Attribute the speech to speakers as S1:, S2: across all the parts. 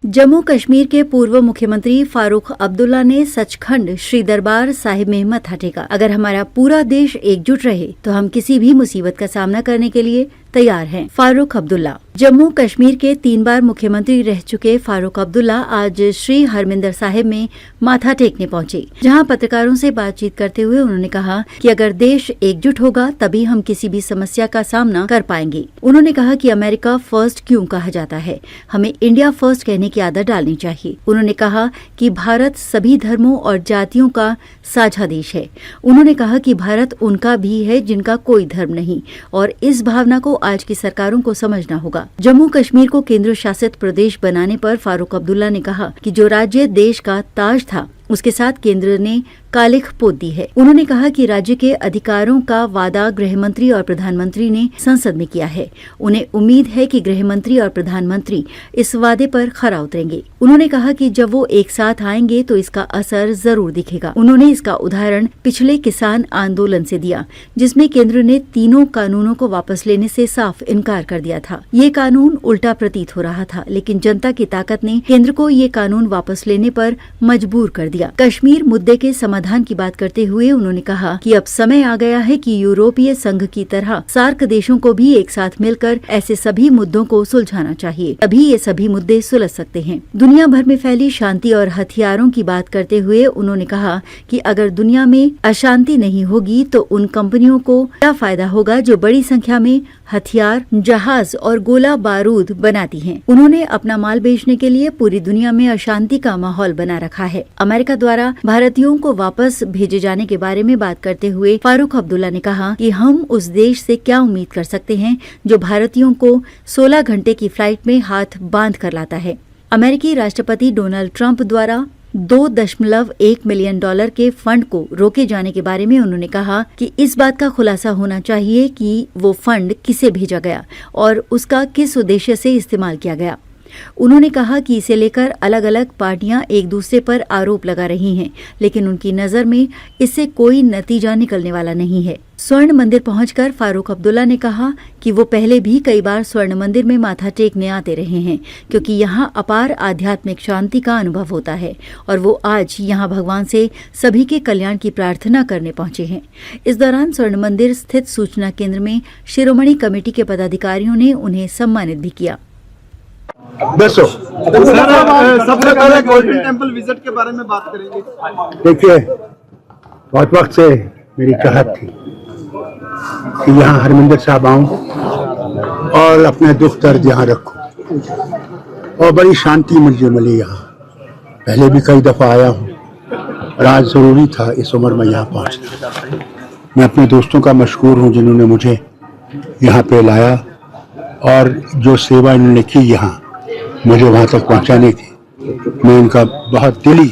S1: जम्मू कश्मीर के पूर्व मुख्यमंत्री फारूक अब्दुल्ला ने सचखंड श्री दरबार साहिब में मत्था टेका। अगर हमारा पूरा देश एकजुट रहे तो हम किसी भी मुसीबत का सामना करने के लिए तैयार हैं। फारूक अब्दुल्ला। जम्मू कश्मीर के 3 बार मुख्यमंत्री रह चुके फारूक अब्दुल्ला आज श्री हरमिंदर साहिब में माथा टेकने पहुंचे, जहां पत्रकारों से बातचीत करते हुए उन्होंने कहा कि अगर देश एकजुट होगा तभी हम किसी भी समस्या का सामना कर पाएंगे। उन्होंने कहा कि अमेरिका फर्स्ट क्यों कहा जाता है, हमें इंडिया फर्स्ट कहने की आदत डालनी चाहिए। उन्होंने कहा कि भारत सभी धर्मों और जातियों का साझा देश है। उन्होंने कहा कि भारत उनका भी है जिनका कोई धर्म नहीं, और इस भावना को आज की सरकारों को समझना होगा। जम्मू कश्मीर को केंद्र शासित प्रदेश बनाने पर फारूक अब्दुल्ला ने कहा कि जो राज्य देश का ताज था उसके साथ केंद्र ने कालिख पोत दी है। उन्होंने कहा कि राज्य के अधिकारों का वादा गृह मंत्री और प्रधानमंत्री ने संसद में किया है। उन्हें उम्मीद है कि गृह मंत्री और प्रधानमंत्री इस वादे पर खरा उतरेंगे। उन्होंने कहा कि जब वो एक साथ आएंगे तो इसका असर जरूर दिखेगा। उन्होंने इसका उदाहरण पिछले किसान आंदोलन से दिया, जिसमें केंद्र ने तीनों कानूनों को वापस लेने से साफ इनकार कर दिया था। ये कानून उल्टा प्रतीत हो रहा था, लेकिन जनता की ताकत ने केंद्र को ये कानून वापस लेने पर मजबूर कर दिया। कश्मीर मुद्दे के समाधान की बात करते हुए उन्होंने कहा कि अब समय आ गया है कि यूरोपीय संघ की तरह सार्क देशों को भी एक साथ मिलकर ऐसे सभी मुद्दों को सुलझाना चाहिए, तभी ये सभी मुद्दे सुलझ सकते हैं। दुनिया भर में फैली शांति और हथियारों की बात करते हुए उन्होंने कहा कि अगर दुनिया में अशांति नहीं होगी तो उन कंपनियों को क्या फायदा होगा जो बड़ी संख्या में हथियार, जहाज और गोला बारूद बनाती हैं। उन्होंने अपना माल बेचने के लिए पूरी दुनिया में अशांति का माहौल बना रखा है। अमेरिका द्वारा भारतीयों को वापस भेजे जाने के बारे में बात करते हुए फारूक अब्दुल्ला ने कहा कि हम उस देश से क्या उम्मीद कर सकते हैं जो भारतीयों को 16 घंटे की फ्लाइट में हाथ बांध कर लाता है। अमेरिकी राष्ट्रपति डोनाल्ड ट्रंप द्वारा $2.1 मिलियन के फंड को रोके जाने के बारे में उन्होंने कहा कि इस बात का खुलासा होना चाहिए कि वो फंड किसे भेजा गया और उसका किस उद्देश्य से इस्तेमाल किया गया। उन्होंने कहा कि इसे लेकर अलग अलग पार्टियां एक दूसरे पर आरोप लगा रही हैं, लेकिन उनकी नजर में इससे कोई नतीजा निकलने वाला नहीं है। स्वर्ण मंदिर पहुंचकर फारूक अब्दुल्ला ने कहा कि वो पहले भी कई बार स्वर्ण मंदिर में माथा टेकने आते रहे हैं, क्योंकि यहाँ अपार आध्यात्मिक शांति का अनुभव होता है, और वो आज यहाँ भगवान से सभी के कल्याण की प्रार्थना करने पहुंचे हैं। इस दौरान स्वर्ण मंदिर स्थित सूचना केंद्र में शिरोमणि कमेटी के पदाधिकारियों ने उन्हें सम्मानित भी किया।
S2: सबसे पहले गोल्डन टेम्पल विजिट के बारे में बात करेंगे।
S3: देखिए, बहुत वक्त से मेरी चाहत थी कि यहाँ हरमिंदर साहब आऊं और अपने दुख दर्द यहाँ रखूं, और बड़ी शांति मुझे मिली यहाँ। पहले भी कई दफा आया हूँ और आज जरूरी था इस उम्र में यहाँ पहुँचना। मैं अपने दोस्तों का मशहूर हूँ जिन्होंने मुझे यहाँ पे लाया, और जो सेवा इन्होंने की यहाँ मुझे वहाँ तक पहुँचाने की, मैं इनका बहुत दिली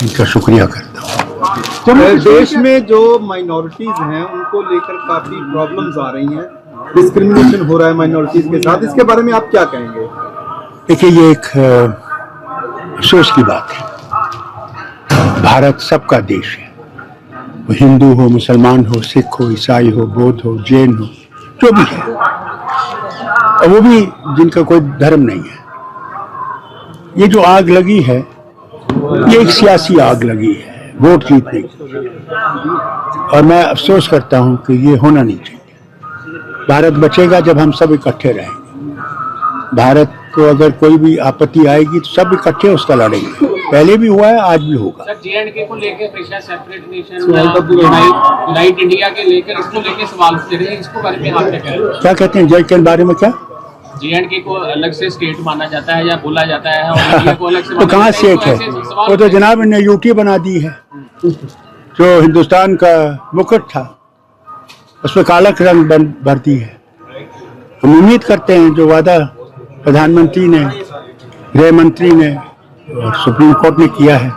S3: इनका शुक्रिया करता हूँ।
S2: देश में जो माइनॉरिटीज हैं उनको लेकर काफी प्रॉब्लम्स आ रही हैं, डिस्क्रिमिनेशन हो रहा है माइनॉरिटीज के साथ, इसके बारे में आप क्या कहेंगे?
S3: देखिए, ये एक अफसोस की बात है। भारत सबका देश है, वो हिंदू हो, मुसलमान हो, सिख हो, ईसाई हो, बौद्ध हो, जैन हो, जो भी है, और वो भी जिनका कोई धर्म नहीं है। ये जो आग लगी है, ये एक सियासी आग लगी है, वोट जीतने की, और मैं अफसोस करता हूं कि ये होना नहीं चाहिए। भारत बचेगा जब हम सब इकट्ठे रहेंगे। भारत को अगर कोई भी आपत्ति आएगी तो सब इकट्ठे उसका लड़ेंगे। पहले भी हुआ है, आज भी होगा।
S4: सर, J&K को लेकर पेशा सेपरेट नेशन, यूनाइट इंडिया के लेकर इसको लेकर सवाल उठते रहे, इसको बारे में आप क्या कह रहे हैं?
S3: क्या कहते हैं J&K के बारे में? क्या
S4: J&K को अलग से स्टेट माना जाता है या बोला जाता है, और इंडिया को अलग से
S3: तो कहाँ स्टेट है? वो तो जनाब ने यूटी बना दी है, जो हिंदुस्तान का मुकुट था उसमें काला रंग भर दी है। हम उम्मीद करते हैं जो वादा प्रधानमंत्री ने, गृह मंत्री ने और सुप्रीम कोर्ट ने किया है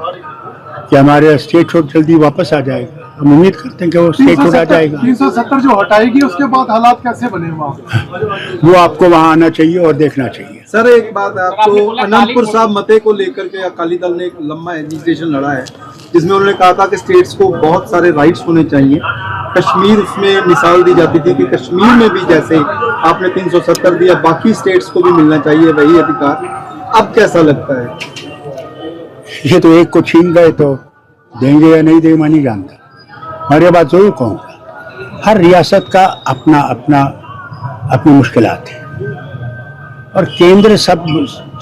S3: कि हमारे स्टेट हुड जल्दी वापस आ जाएगा, हम उम्मीद करते हैं कि वो स्टेट हुड आ जाएगा।
S2: 370 जो हटाएगी उसके बाद हालात कैसे बने वहाँ?
S3: वो आपको वहाँ आना चाहिए और देखना चाहिए।
S2: सर, एक बात है, आपको अनंतपुर साहब मते को लेकर के अकाली दल ने एक लंबा एजिटेशन लड़ा है, जिसमें उन्होंने कहा था कि स्टेट्स को बहुत सारे राइट्स होने चाहिए। कश्मीर उसमें मिसाल दी जाती थी कि कश्मीर में भी जैसे आपने 370 दिया, बाकी स्टेट्स को भी मिलना चाहिए वही अधिकार। अब कैसा लगता है?
S3: ये तो एक को छीन गए तो देंगे या नहीं देंगे मैं नहीं जानता, और ये बात जरूर कहूँगा, हर रियासत का अपना अपना अपनी मुश्किलात है, और केंद्र सब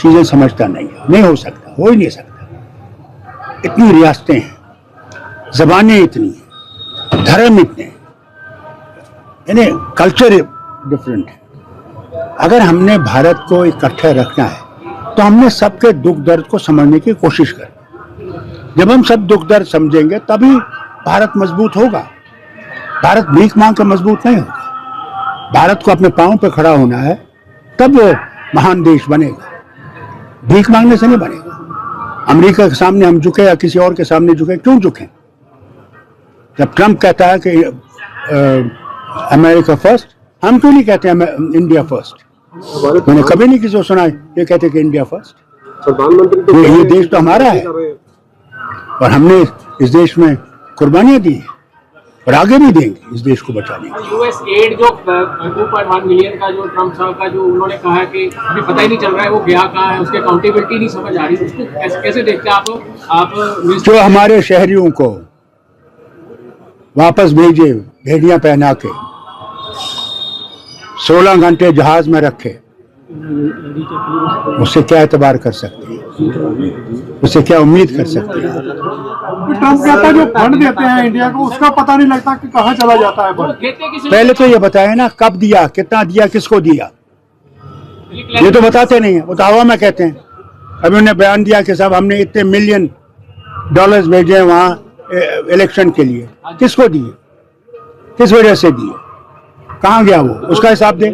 S3: चीज़ें समझता नहीं हो सकता, हो ही नहीं सकता। इतनी रियासतें हैं, ज़बानें इतनी हैं, धर्म इतने हैं, यानी कल्चर डिफरेंट है। अगर हमने भारत को इकट्ठे रखना है तो हमने सबके दुख दर्द को समझने की कोशिश करनी। जब हम सब दुख दर्द समझेंगे तभी भारत मजबूत होगा। भारत भीख मांग कर मजबूत नहीं होगा। भारत को अपने पांव पर खड़ा होना है, तब वो महान देश बनेगा। भीख मांगने से नहीं बनेगा। अमेरिका के सामने हम झुके या किसी और के सामने झुके, क्यों झुके? जब ट्रम्प कहता है कि अमेरिका फर्स्ट, हम क्यों नहीं कहते इंडिया फर्स्ट? मैंने कभी नहीं किसी को सुना ये कहते कि इंडिया फर्स्ट। प्रधानमंत्री ये देश तो हमारा है और हमने इस देश में कुर्बानियां दी है और आगे भी देंगे इस देश को बचाने के लिए।
S4: यूएस एड जो 2.1 मिलियन का जो ट्रम्प साहब का जो उन्होंने कहा कि अभी पता ही नहीं चल रहा है वो गया कहाँ है, उसकी अकाउंटेबिलिटी नहीं समझ आ रही, उसको कैसे देखते हैं आप?
S3: जो हमारे शहरियों को वापस भेजे, भेड़ियां पहना के 16 घंटे जहाज में रखे, उससे क्या एतबार कर सकते हैं? उससे क्या उम्मीद कर सकते हैं?
S5: ट्रम्प कहता है जो फंड देते हैं इंडिया को उसका पता नहीं लगता कि कहाँ चला जाता है फंड।
S3: पहले तो ये बताया ना, कब दिया, कितना दिया, किसको दिया, ये तो बताते नहीं है, वो तो हवा में कहते हैं। अभी उन्होंने बयान दिया कि साहब हमने इतने $1 मिलियन भेजे हैं वहाँ इलेक्शन के लिए, किसको दिए, किस वजह से दिए, कहाँ गया वो, उसका हिसाब दे।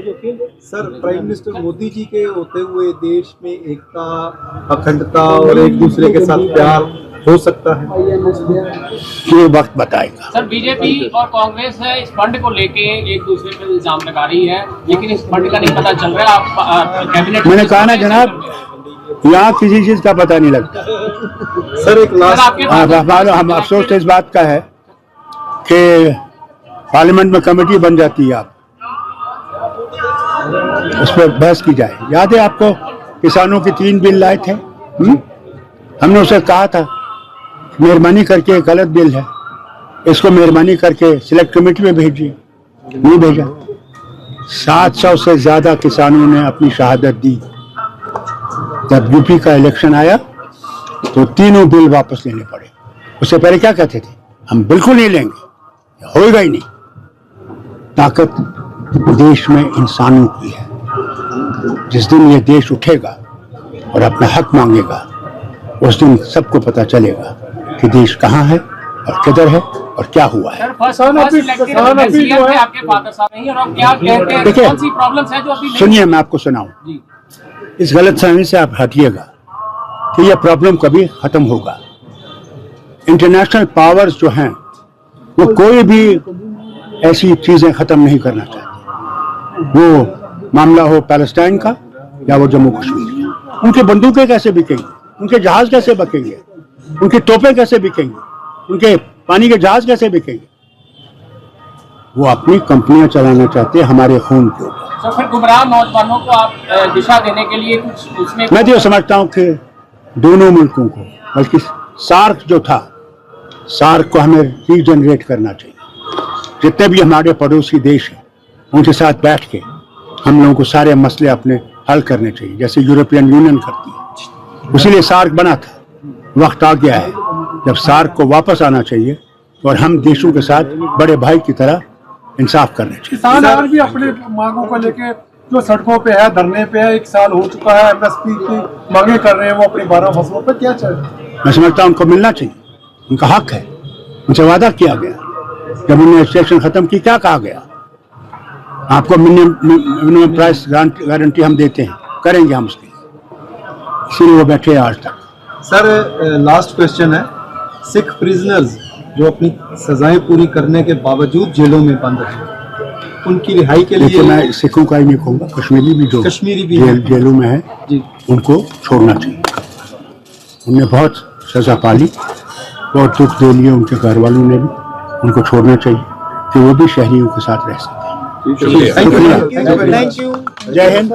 S2: Sir, prime minister Modi ji के होते हुए देश में एकता, अखंडता और एक दूसरे के साथ प्यार हो सकता है?
S3: ये वक्त बताएगा।
S4: सर, बीजेपी और कांग्रेस है इस फंड को लेके एक दूसरे पर इल्जाम लगा रही है, लेकिन इस फंड का नहीं पता चल रहा है। आप कैबिनेट, मैंने
S3: कहा ना जनाब, यहाँ किसी चीज का पता नहीं लगता।
S2: सर, एक लास्ट,
S3: हम अफसोस इस बात का है कि पार्लियामेंट में कमेटी बन जाती है, आप उस पर बहस की जाए। याद है आपको किसानों के 3 बिल लाए थे, हमने उसे कहा था मेहरबानी करके गलत बिल है, इसको मेहरबानी करके सिलेक्ट कमेटी में भेजिए, नहीं भेजा। 700 से ज्यादा किसानों ने अपनी शहादत दी। जब यूपी का इलेक्शन आया तो तीनों बिल वापस लेने पड़े। उससे पहले क्या कहते थे, हम बिल्कुल नहीं लेंगे, होएगा ही नहीं। ताकत देश में इंसानों की है। जिस दिन ये देश उठेगा और अपना हक मांगेगा, उस दिन सबको पता चलेगा कि देश कहाँ है और किधर है और क्या हुआ है। देखिए, सुनिए, मैं आपको सुनाऊं, इस गलत फहमी से आप हटिएगा कि यह प्रॉब्लम कभी खत्म होगा। इंटरनेशनल पावर्स जो हैं वो कोई भी ऐसी चीजें खत्म नहीं करना चाहते। वो मामला हो पैलेस्टाइन का या वो जम्मू कश्मीर का। उनके बंदूकें कैसे बिकेंगे, उनके जहाज कैसे बिकेंगे, उनके तोपे कैसे बिकेंगे, उनके पानी के जहाज कैसे बिकेंगे? वो अपनी कंपनियां चलाना चाहते हैं हमारे खून के ऊपर।
S4: तो फिर गुमराह नौजवानों को आप दिशा देने के लिए कुछ उसमें,
S3: मैं तो समझता हूँ कि दोनों मुल्कों को, बल्कि सार्क जो था, सार्क को हमें रीजनरेट करना चाहिए। जितने भी हमारे पड़ोसी देश हैं उनके साथ बैठ के हम लोगों को सारे मसले अपने हल करने चाहिए, जैसे यूरोपियन यूनियन करती है। इसीलिए सार्क बना था। वक्त आ गया है जब सार्क को वापस आना चाहिए और हम देशों के साथ बड़े भाई की तरह इंसाफ करने चाहिए।
S5: किसान आज भी अपने मांगों को लेके जो सड़कों पे है, धरने पे है, 1 साल हो चुका है, एमएसपी की मांगे कर रहे हैं वो अपनी 12 फसलों पे। क्या चाहिए?
S3: मैं समझता हूँ उनको मिलना चाहिए, उनका हक है। उनसे वादा किया गया, जब उन्होंने सेक्शन खत्म की क्या कहा गया, आपको मिनिमम प्राइस गारंटी हम देते हैं, करेंगे हम उसकी, इसीलिए वो बैठे हैं आज तक।
S2: सर, लास्ट क्वेश्चन है, सिख प्रिजनर्स जो अपनी सजाएं पूरी करने के बावजूद जेलों में बंद हैं, उनकी रिहाई के लिए,
S3: मैं सिखों का ही नहीं कहूँगा, कश्मीरी भी जो जेलों में है जी, उनको छोड़ना चाहिए। उनने बहुत सजा पाली, बहुत दुख दे लिए उनके घर वालों ने भी, उनको छोड़ना चाहिए कि वो भी शहरियों के साथ रह सकें।
S2: Thank you.
S3: जय हिंद।